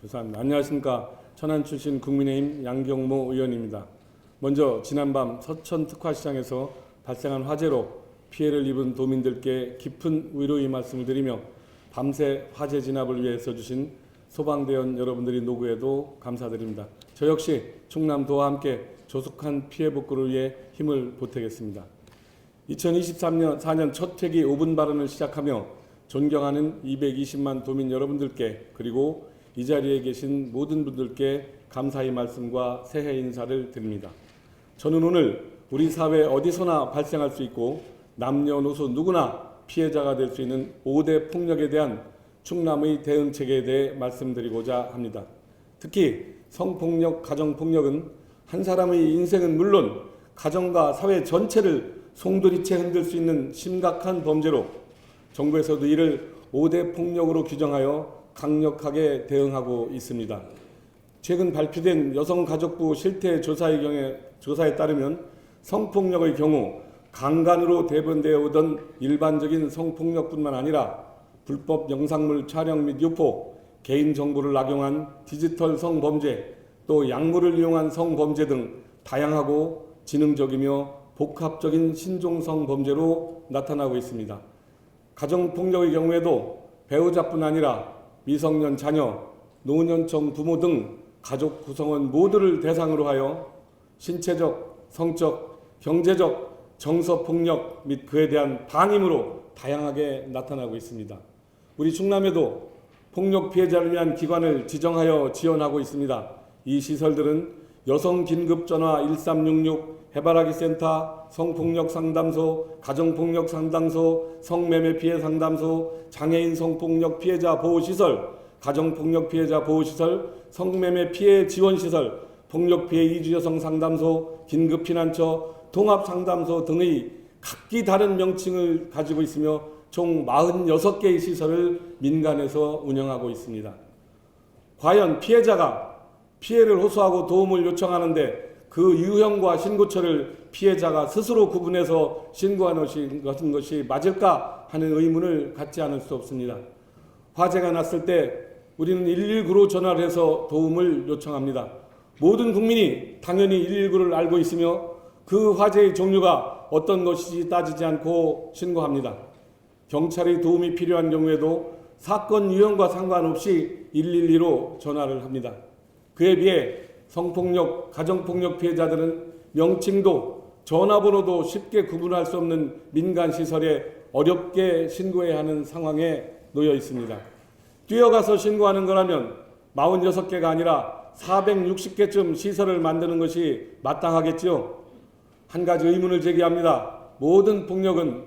죄송합니다. 안녕하십니까. 천안 출신 국민의힘 양경모 의원입니다. 먼저 지난밤 서천특화시장에서 발생한 화재로 피해를 입은 도민들께 깊은 위로의 말씀을 드리며 밤새 화재 진압을 위해 써주신 소방대원 여러분들이 노고에도 감사드립니다. 저 역시 충남도와 함께 조속한 피해 복구를 위해 힘을 보태겠습니다. 2023년 첫 회기 5분 발언을 시작하며 존경하는 220만 도민 여러분들께 그리고 이 자리에 계신 모든 분들께 감사의 말씀과 새해 인사를 드립니다. 저는 오늘 우리 사회 어디서나 발생할 수 있고 남녀노소 누구나 피해자가 될 수 있는 5대 폭력에 대한 충남의 대응 체계에 대해 말씀드리고자 합니다. 특히 성폭력, 가정폭력은 한 사람의 인생은 물론 가정과 사회 전체를 송두리째 흔들 수 있는 심각한 범죄로 정부에서도 이를 5대 폭력으로 규정하여 강력하게 대응하고 있습니다. 최근 발표된 여성가족부 실태조사에 따르면 성폭력의 경우 강간으로 대변되어 오던 일반적인 성폭력뿐만 아니라 불법 영상물 촬영 및 유포, 개인정보를 악용한 디지털 성범죄, 또 약물을 이용한 성범죄 등 다양하고 지능적이며 복합적인 신종성 범죄로 나타나고 있습니다. 가정폭력의 경우에도 배우자뿐 아니라 미성년 자녀, 노년청 부모 등 가족 구성원 모두를 대상으로 하여 신체적, 성적, 경제적, 정서폭력 및 그에 대한 방임으로 다양하게 나타나고 있습니다. 우리 충남에도 폭력 피해자를 위한 기관을 지정하여 지원하고 있습니다. 이 시설들은 여성긴급전화 1366, 해바라기 센터, 성폭력 상담소, 가정폭력 상담소, 성매매 피해 상담소, 장애인 성폭력 피해자 보호시설, 가정폭력 피해자 보호시설, 성매매 피해 지원시설, 폭력 피해 이주 여성 상담소, 긴급피난처, 통합상담소 등의 각기 다른 명칭을 가지고 있으며 총 46개의 시설을 민간에서 운영하고 있습니다. 과연 피해자가 피해를 호소하고 도움을 요청하는데 그 유형과 신고처를 피해자가 스스로 구분해서 신고하는 것이 맞을까 하는 의문을 갖지 않을 수 없습니다. 화재가 났을 때 우리는 119로 전화를 해서 도움을 요청합니다. 모든 국민이 당연히 119를 알고 있으며 그 화재의 종류가 어떤 것인지 따지지 않고 신고합니다. 경찰의 도움이 필요한 경우에도 사건 유형과 상관없이 112로 전화를 합니다. 그에 비해 성폭력, 가정폭력 피해자들은 명칭도 전화번호도 쉽게 구분할 수 없는 민간시설에 어렵게 신고해야 하는 상황에 놓여 있습니다. 뛰어가서 신고하는 거라면 46개가 아니라 460개쯤 시설을 만드는 것이 마땅하겠죠. 한 가지 의문을 제기합니다. 모든 폭력은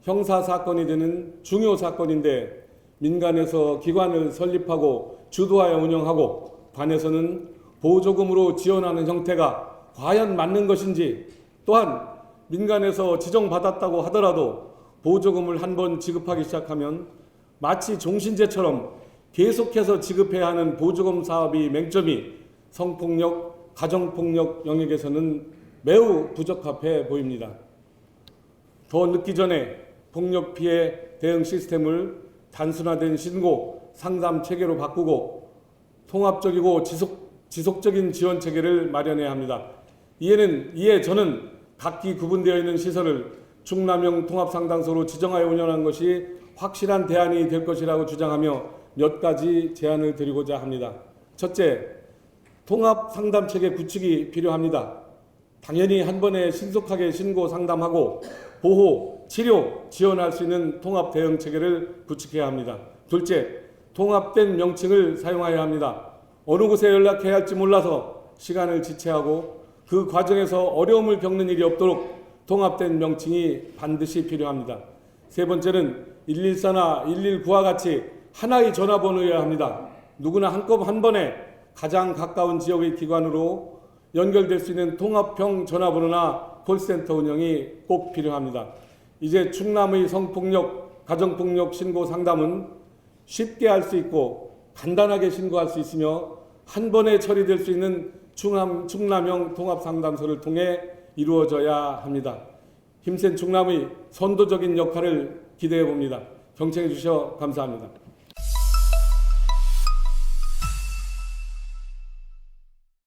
형사사건이 되는 중요 사건인데 민간에서 기관을 설립하고 주도하여 운영하고 관에서는 보조금으로 지원하는 형태가 과연 맞는 것인지, 또한 민간에서 지정받았다고 하더라도 보조금을 한번 지급하기 시작하면 마치 종신제처럼 계속해서 지급해야 하는 보조금 사업이 맹점이 성폭력, 가정폭력 영역에서는 매우 부적합해 보입니다. 더 늦기 전에 폭력 피해 대응 시스템을 단순화된 신고, 상담 체계로 바꾸고 통합적이고 지속적인 지원 체계를 마련해야 합니다. 이에 저는 각기 구분되어 있는 시설을 충남형 통합상담소로 지정하여 운영하는 것이 확실한 대안이 될 것이라고 주장하며 몇 가지 제안을 드리고자 합니다. 첫째, 통합상담체계 구축이 필요합니다. 당연히 한 번에 신속하게 신고 상담하고 보호, 치료, 지원할 수 있는 통합대응체계를 구축해야 합니다. 둘째, 통합된 명칭을 사용해야 합니다. 어느 곳에 연락해야 할지 몰라서 시간을 지체하고 그 과정에서 어려움을 겪는 일이 없도록 통합된 명칭이 반드시 필요합니다. 세 번째는 114나 119와 같이 하나의 전화번호여야 합니다. 누구나 한 번에 가장 가까운 지역의 기관으로 연결될 수 있는 통합형 전화번호나 콜센터 운영이 꼭 필요합니다. 이제 충남의 성폭력, 가정폭력 신고 상담은 쉽게 할 수 있고 간단하게 신고할 수 있으며 한 번에 처리될 수 있는 충남형 통합상담소를 통해 이루어져야 합니다. 힘센 충남의 선도적인 역할을 기대해 봅니다. 경청해 주셔서 감사합니다.